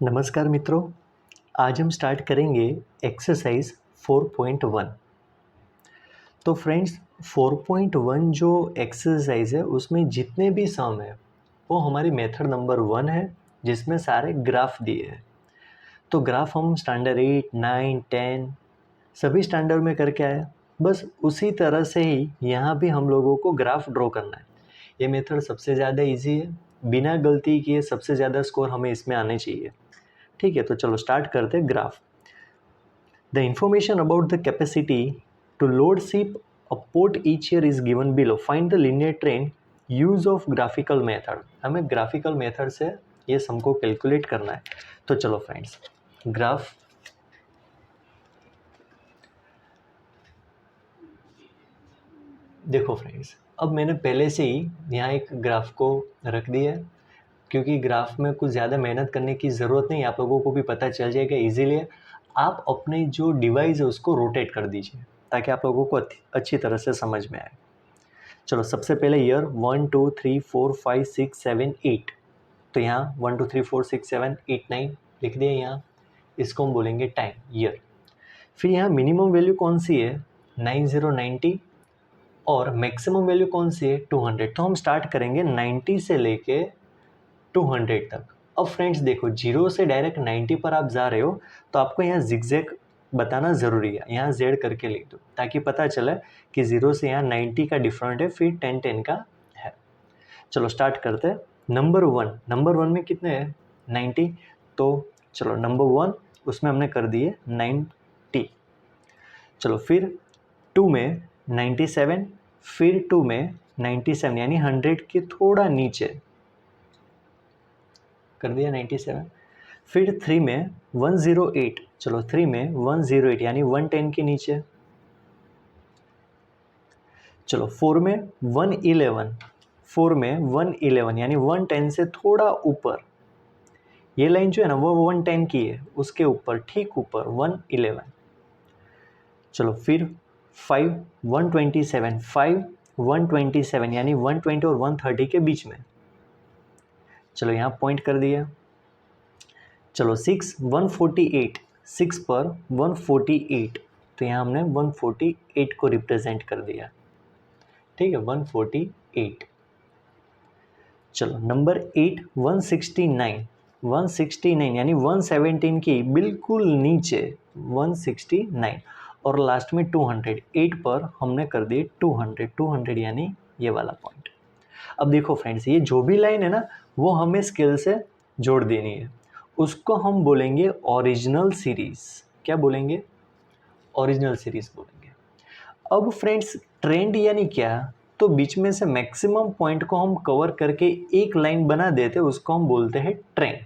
नमस्कार मित्रों, आज हम स्टार्ट करेंगे एक्सरसाइज 4.1। तो फ्रेंड्स 4.1 जो एक्सरसाइज है उसमें जितने भी सम है वो हमारी मेथड नंबर 1 है जिसमें सारे ग्राफ दिए हैं। तो ग्राफ हम स्टैंडर्ड 8, 9, 10 सभी स्टैंडर्ड में करके आए। बस उसी तरह से ही यहाँ भी हम लोगों को ग्राफ ड्रॉ करना है। ये मेथड सबसे ज़्यादा इजी है, बिना गलती किए सबसे ज़्यादा स्कोर हमें इसमें आने चाहिए। ठीक है, तो चलो स्टार्ट करते हैं। Graph The information about the capacity to load ship a port each year is given below. Find the linear trend. Use of graphical method. हमें graphical method से ये सम को कैलकुलेट करना है। तो चलो फ्रेंड्स, ग्राफ देखो फ्रेंड्स, अब मैंने पहले से ही यहाँ एक ग्राफ को रख दिया है क्योंकि ग्राफ में कुछ ज़्यादा मेहनत करने की ज़रूरत नहीं, आप लोगों को भी पता चल जाएगा इजीली। आप अपने जो डिवाइस है उसको रोटेट कर दीजिए ताकि आप लोगों को अच्छी तरह से समझ में आए। चलो सबसे पहले ईयर 1 2 3 4 5 6 7 8, तो यहाँ 1 2 3 4 6 7 8 9 लिख दिया। यहाँ इसको हम बोलेंगे टाइम, ईयर। फिर यहाँ मिनिमम वैल्यू कौन सी है, 9090, और मैक्सिमम वैल्यू कौन सी है, 200। तो हम स्टार्ट करेंगे 90 से लेके 200 तक। अब फ्रेंड्स देखो, 0 से डायरेक्ट 90 पर आप जा रहे हो तो आपको यहाँ जिगजैग बताना ज़रूरी है। यहाँ Z करके लिख दो ताकि पता चले कि 0 से यहाँ 90 का डिफरेंट है, फिर 10 10 का है। चलो स्टार्ट करते हैं। नंबर वन में कितने हैं, 90। तो चलो नंबर 1 उसमें हमने कर दिए 90। चलो फिर 2 में 97, फिर 2 में 97 यानी 100 के थोड़ा नीचे कर दिया 97। फिर 3 में 108, चलो 3 में 108 यानी 110 के नीचे। चलो 4 में 111, 4 में 111 यानी 110 से थोड़ा ऊपर। ये लाइन जो है ना वो 110 की है, उसके ऊपर ठीक ऊपर 111। चलो फिर 5 127, 5 127 यानी 120 और 130 के बीच में। चलो यहाँ पॉइंट कर दिया। चलो 6 148, 6 पर 148, तो यहाँ हमने 148 को रिप्रेजेंट कर दिया। ठीक है, 148। चलो नंबर 8 169, 169 यानी 117 की बिल्कुल नीचे 169, और लास्ट में 200, 8 पर हमने कर दिए 200, 200 यानी ये वाला पॉइंट। अब देखो फ्रेंड्स, ये जो भी लाइन है ना वो हमें स्केल से जोड़ देनी है, उसको हम बोलेंगे ओरिजिनल सीरीज। क्या बोलेंगे, ओरिजिनल सीरीज बोलेंगे। अब फ्रेंड्स ट्रेंड यानी क्या, तो बीच में से मैक्सिमम पॉइंट को हम कवर करके एक लाइन बना देते हैं, उसको हम बोलते हैं ट्रेंड।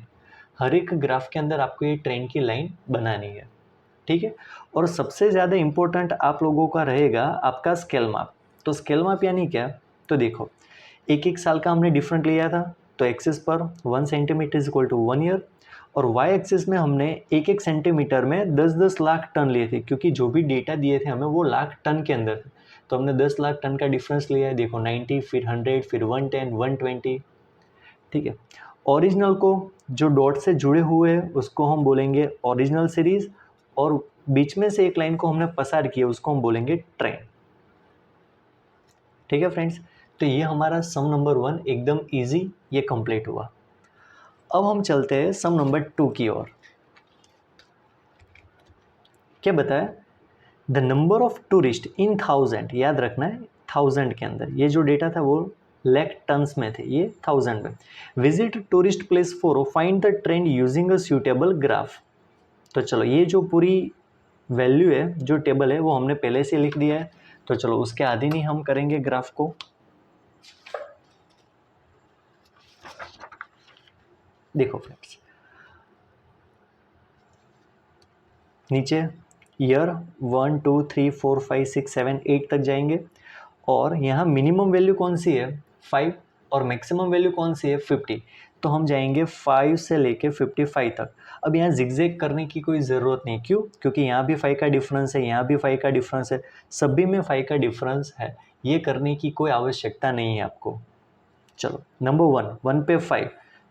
हर एक ग्राफ के अंदर आपको ये ट्रेंड की लाइन बनानी है। ठीक है, और सबसे ज़्यादा इम्पोर्टेंट आप लोगों का रहेगा आपका स्केल माप। तो स्केल माप यानी क्या, तो देखो एक एक साल का हमने डिफरेंट लिया था, तो एक्सिस पर 1 centimetre is equal to 1 year, और वाई एक्सिस में हमने एक एक सेंटीमीटर में 10-10 लाख टन लिए थे, क्योंकि जो भी डेटा दिए थे हमें वो लाख टन के अंदर थे। तो हमने 10 लाख टन का डिफरेंस लिया है। देखो 90, फिर 100, फिर 110, 120। ठीक है, ओरिजिनल को जो डॉट से जुड़े हुए हैं उसको हम बोलेंगे ओरिजिनल सीरीज, और बीच में से एक लाइन को हमने पसार किया उसको हम बोलेंगे ट्रेंड। ठीक है फ्रेंड्स, तो ये हमारा सम नंबर 1 एकदम इजी, ये कंप्लीट हुआ। अब हम चलते हैं सम नंबर 2 की ओर। क्या बताया, the number of tourist in 1000, याद रखना है 1000 के अंदर, ये जो डेटा था वो लाख टन्स में थे, ये 1000 में। Visit tourist place for find the trend using a suitable graph. तो चलो ये जो पूरी वैल्यू है, जो टेबल है वो हमने पहले से लिख दिया है, तो चलो उसके आधे नहीं हम करेंगे ग्राफ को। देखो फ्रेंड्स, नीचे ईयर 1 2 3 4 5 6 7 8 तक जाएंगे, और यहाँ मिनिमम वैल्यू कौन सी है, 5, और मैक्सिमम वैल्यू कौन सी है, 50। तो हम जाएंगे 5 से लेके 55 तक। अब यहाँ जिगजैग करने की कोई ज़रूरत नहीं, क्यों, क्योंकि यहाँ भी 5 का डिफरेंस है, यहाँ भी 5 का डिफरेंस है, सभी में 5 का डिफरेंस है, ये करने की कोई आवश्यकता नहीं है आपको। चलो नंबर 1 पे 5,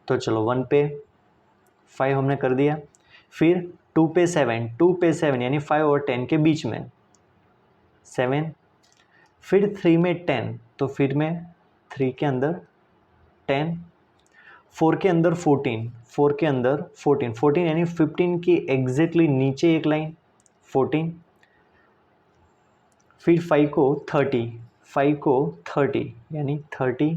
तो चलो 1 पे 5 हमने कर दिया। फिर 2 पे 7, 2 पे 7 यानी 5 और 10 के बीच में 7। फिर 3 में 10, तो फिर में 3 के अंदर 10। 4 के अंदर 14, 4 के अंदर 14, 14 यानी 15 की एग्जैक्टली नीचे एक लाइन 14। फिर 5 को 30, 5 को 30 यानी 30।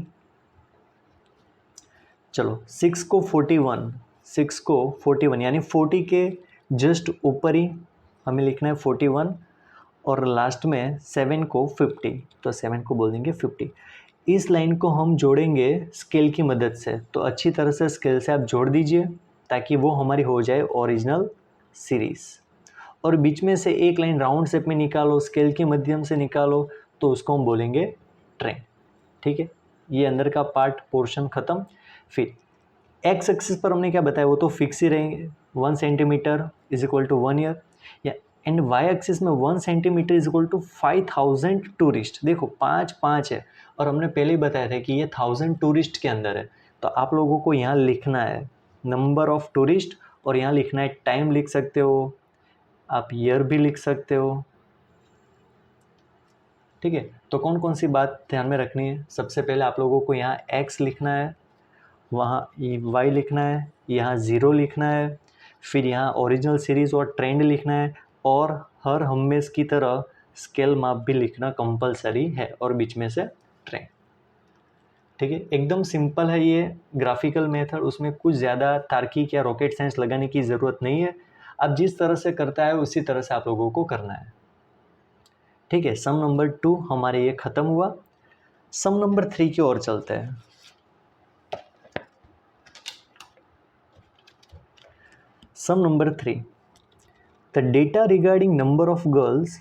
चलो 6 को 41, 6 को 41 यानी 40 के जस्ट ऊपर ही हमें लिखना है 41। और लास्ट में 7 को 50, तो 7 को बोल देंगे 50। इस लाइन को हम जोड़ेंगे स्केल की मदद से, तो अच्छी तरह से स्केल से आप जोड़ दीजिए ताकि वो हमारी हो जाए ओरिजिनल सीरीज़। और बीच में से एक लाइन राउंड शेप में निकालो, स्केल के माध्यम से निकालो, तो उसको हम बोलेंगे ट्रेन। ठीक है, ये अंदर का पार्ट पोर्शन ख़त्म। फिर एक्स एक्सिस पर हमने क्या बताया, वो तो फिक्स ही रहेंगे, 1 centimetre is equal to 1 year. या एंड वाई एक्सिस में 1 centimetre is equal to 5000 tourist. देखो 5 5 है और हमने पहले ही बताया था कि ये 1000 टूरिस्ट के अंदर है, तो आप लोगों को यहाँ लिखना है नंबर ऑफ टूरिस्ट और यहाँ लिखना है टाइम, लिख सकते हो आप, ईयर भी लिख सकते हो। ठीक है, तो कौन कौन सी बात ध्यान में रखनी है, सबसे पहले आप लोगों को यहाँ x लिखना है, वहाँ y लिखना है, यहाँ 0 लिखना है, फिर यहाँ ओरिजिनल सीरीज़ और ट्रेंड लिखना है, और हर हमेश की तरह स्केल माप भी लिखना कंपलसरी है, और बीच में से ट्रेंड। ठीक है, एकदम सिंपल है ये ग्राफिकल मेथड, उसमें कुछ ज़्यादा तार्किक या रॉकेट साइंस लगाने की ज़रूरत नहीं है। अब जिस तरह से करता है उसी तरह से आप लोगों को करना है। ठीक है, सम नंबर 2 हमारे ये ख़त्म हुआ। सम नंबर 3 की ओर चलते हैं। Sum number 3, the data regarding number of girls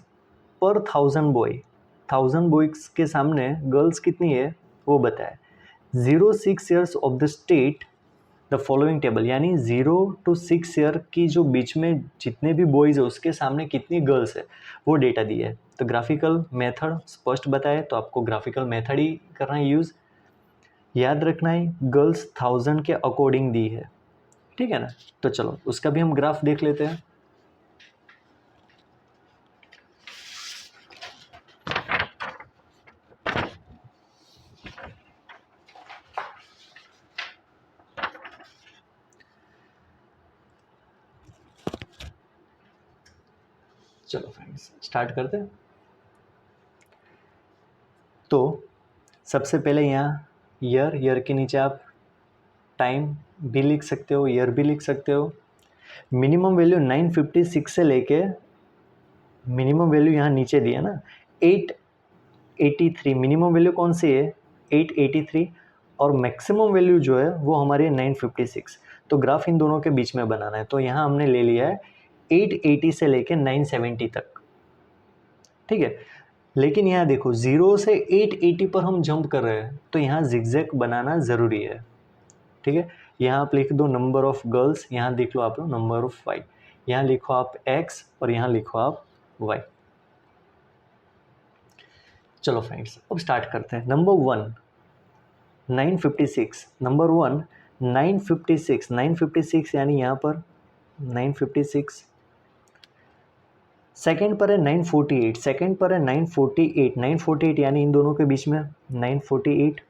per 1000 boy, 1000 boys के सामने गर्ल्स कितनी है वो बताए। 0-6 years of the state the following table, यानी 0 to 6 ईयर की जो बीच में जितने भी बॉयज़ है उसके सामने कितनी गर्ल्स है वो डेटा दी है। तो ग्राफिकल मेथड स्पष्ट बताए, तो आपको ग्राफिकल मेथड ही करना है यूज़। याद रखना है गर्ल्स 1000 के अकॉर्डिंग दी है, ठीक है ना। तो चलो उसका भी हम ग्राफ देख लेते हैं। चलो फ्रेंड्स स्टार्ट करते हैं। तो सबसे पहले यहाँ ईयर के नीचे आप टाइम भी लिख सकते हो, ईयर भी लिख सकते हो। मिनिमम वैल्यू 956 से लेके मिनिमम वैल्यू यहाँ नीचे दी है ना 883, मिनिमम वैल्यू कौन सी है 883, और मैक्सिमम वैल्यू जो है वो हमारी है 956। तो ग्राफ इन दोनों के बीच में बनाना है, तो यहाँ हमने ले लिया है 880 से लेके 970 तक, ठीक है। लेकिन यहाँ देखो 0 से 880 पर हम जंप कर रहे हैं, तो यहाँ जिगजैग बनाना ज़रूरी है, ठीक है। यहाँ आप लिख दो नंबर ऑफ गर्ल्स, यहाँ देख लो आप लोग नंबर ऑफ वाई, यहाँ लिखो आप x और यहाँ लिखो आप y। चलो फ्रेंड्स अब स्टार्ट करते हैं। नंबर 1 956, नंबर 1 956, 956 यानी यहाँ पर 956। सेकेंड पर है 948, सेकेंड पर है 948, 948 यानी इन दोनों के बीच में 948।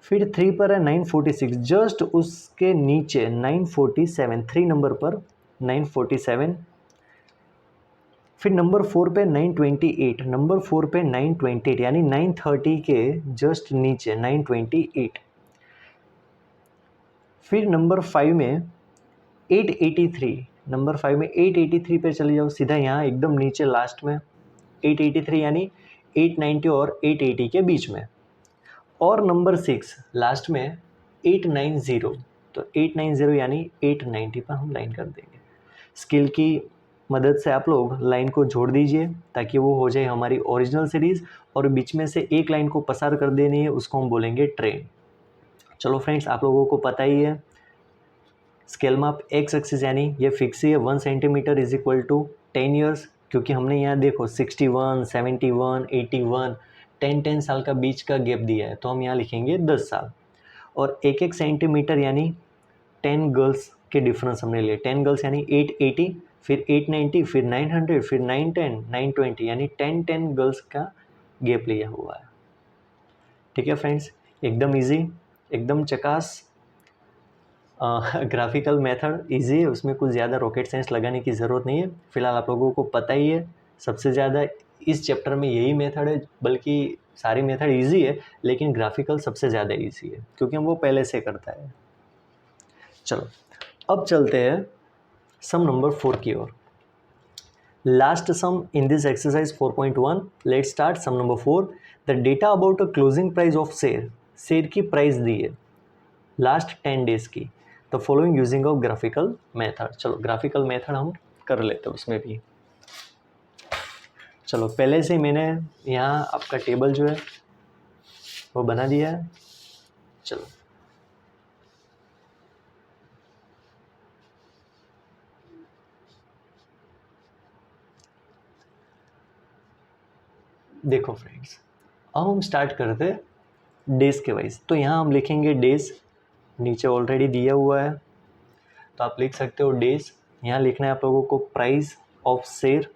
फिर 3 पर है 946, जस्ट उसके नीचे 947, 3 नंबर पर 947। फिर नंबर 4 पे 928, नंबर 4 पे 928 यानी 930 के जस्ट नीचे 928। फिर नंबर 5 में 883, नंबर 5 में 883 पे चले जाओ, सीधा यहाँ एकदम नीचे लास्ट में 883 यानी 890 और 880 के बीच में। और नंबर 6 लास्ट में 890, तो 890 यानी 890 पर हम लाइन कर देंगे। स्केल की मदद से आप लोग लाइन को जोड़ दीजिए ताकि वो हो जाए हमारी ओरिजिनल सीरीज़, और बीच में से एक लाइन को पसार कर देनी है, उसको हम बोलेंगे ट्रेन। चलो फ्रेंड्स आप लोगों को पता ही है स्केल माप एक्स एक्सिस यानी ये फिक्स ही है, 1 centimetre is equal to 10 years, क्योंकि हमने यहाँ देखो 61, 71, 81, 10 साल का बीच का गैप दिया है, तो हम यहाँ लिखेंगे 10 साल। और एक सेंटीमीटर यानी 10 गर्ल्स के डिफरेंस हमने लिए, 10 गर्ल्स यानी 880, फिर 890, फिर 900, फिर 910, 920 यानी 10 गर्ल्स का गैप लिया हुआ है। ठीक है फ्रेंड्स, एकदम इजी, एकदम चकास। ग्राफिकल मेथड इजी है, उसमें कुछ ज़्यादा रॉकेट साइंस लगाने की ज़रूरत नहीं है। फिलहाल आप लोगों को पता ही है सबसे ज़्यादा इस चैप्टर में यही मेथड है, बल्कि सारी मेथड इजी है लेकिन ग्राफिकल सबसे ज़्यादा इजी है क्योंकि हम वो पहले से करता है। चलो अब चलते हैं सम नंबर 4 की ओर। Last sum in this exercise 4.1। Let start sum number 4। The data about a closing price of share की प्राइस दी है लास्ट 10 डेज की, the following using of graphical method. चलो ग्राफिकल मेथड हम कर लेते हैं उसमें भी। चलो पहले से मैंने यहाँ आपका टेबल जो है वो बना दिया है। चलो देखो फ्रेंड्स, अब हम स्टार्ट करते हैं डेज के वाइज। तो यहाँ हम लिखेंगे डेज, नीचे ऑलरेडी दिया हुआ है तो आप लिख सकते हो डेज। यहाँ लिखना है आप लोगों को प्राइस ऑफ शेयर,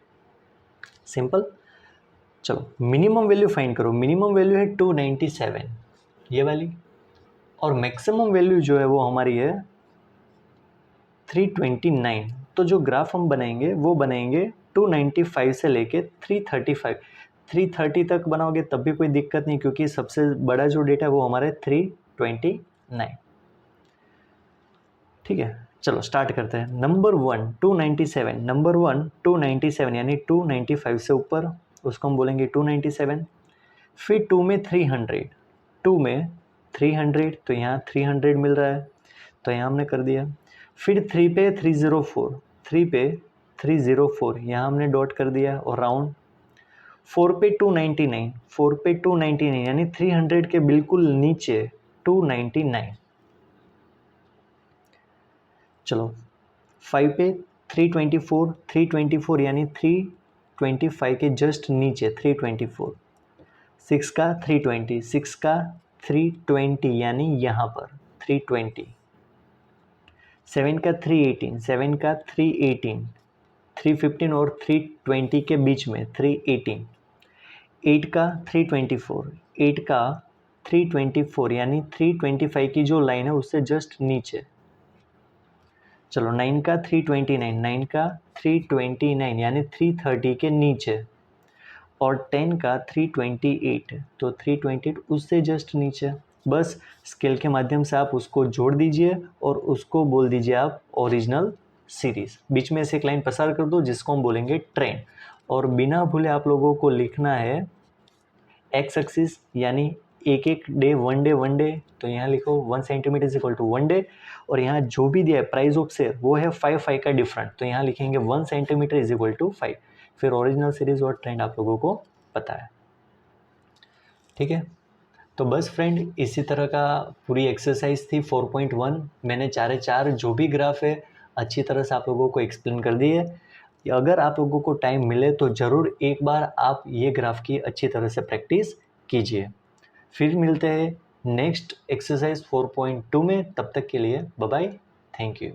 सिंपल। चलो मिनिमम वैल्यू फाइंड करो। मिनिमम वैल्यू है 297 ये वाली, और मैक्सिमम वैल्यू जो है वो हमारी है 329। तो जो ग्राफ हम बनाएंगे वो बनाएंगे 295 से लेके 335। 330 तक बनाओगे तब भी कोई दिक्कत नहीं क्योंकि सबसे बड़ा जो डेटा है वो हमारे 329। ठीक है, चलो स्टार्ट करते हैं। नंबर 1 297, नंबर 1 297 यानी 295 से ऊपर, उसको हम बोलेंगे 297। फिर 2 में 300, 2 में 300 तो यहाँ 300 मिल रहा है तो यहाँ हमने कर दिया। फिर 3 पे 304, 3 पे 304 यहाँ हमने डॉट कर दिया और राउंड। 4 पे 299, 4 पे 299 यानी 300 के बिल्कुल नीचे 299। चलो 5 पे 324, 324 यानी 325 के जस्ट नीचे 324। 6 का 320, 6 का 320 यानी यहाँ पर 320। 7 का 318, 7 का 318, 315 और 320 के बीच में 318। 8 का 324, 8 का 324 यानी 325 की जो लाइन है उससे जस्ट नीचे। चलो 9 का 329, 9 का 329 यानी 330 के नीचे, और 10 का 328 तो 328 उससे जस्ट नीचे। बस स्केल के माध्यम से आप उसको जोड़ दीजिए और उसको बोल दीजिए आप ओरिजिनल सीरीज। बीच में से एक लाइन पसार कर दो जिसको हम बोलेंगे ट्रेंड, और बिना भूले आप लोगों को लिखना है एक्स एक्सिस यानी एक एक डे, वन डे तो यहाँ लिखो 1 centimetre is equal to 1 day, और यहाँ जो भी दिया है प्राइस ऑफ शेयर वो है 5 का डिफरेंट तो यहाँ लिखेंगे 1 सेंटीमीटर इज इक्वल टू 5। फिर ओरिजिनल सीरीज और ट्रेंड आप लोगों को पता है। ठीक है, तो बस फ्रेंड इसी तरह का पूरी एक्सरसाइज थी 4.1। मैंने चार जो भी ग्राफ है अच्छी तरह से आप लोगों को एक्सप्लेन कर दिए। अगर आप लोगों को टाइम मिले तो ज़रूर एक बार आप ये ग्राफ की अच्छी तरह से प्रैक्टिस कीजिए। फिर मिलते हैं नेक्स्ट एक्सरसाइज 4.2 में, तब तक के लिए बाय बाय, थैंक यू।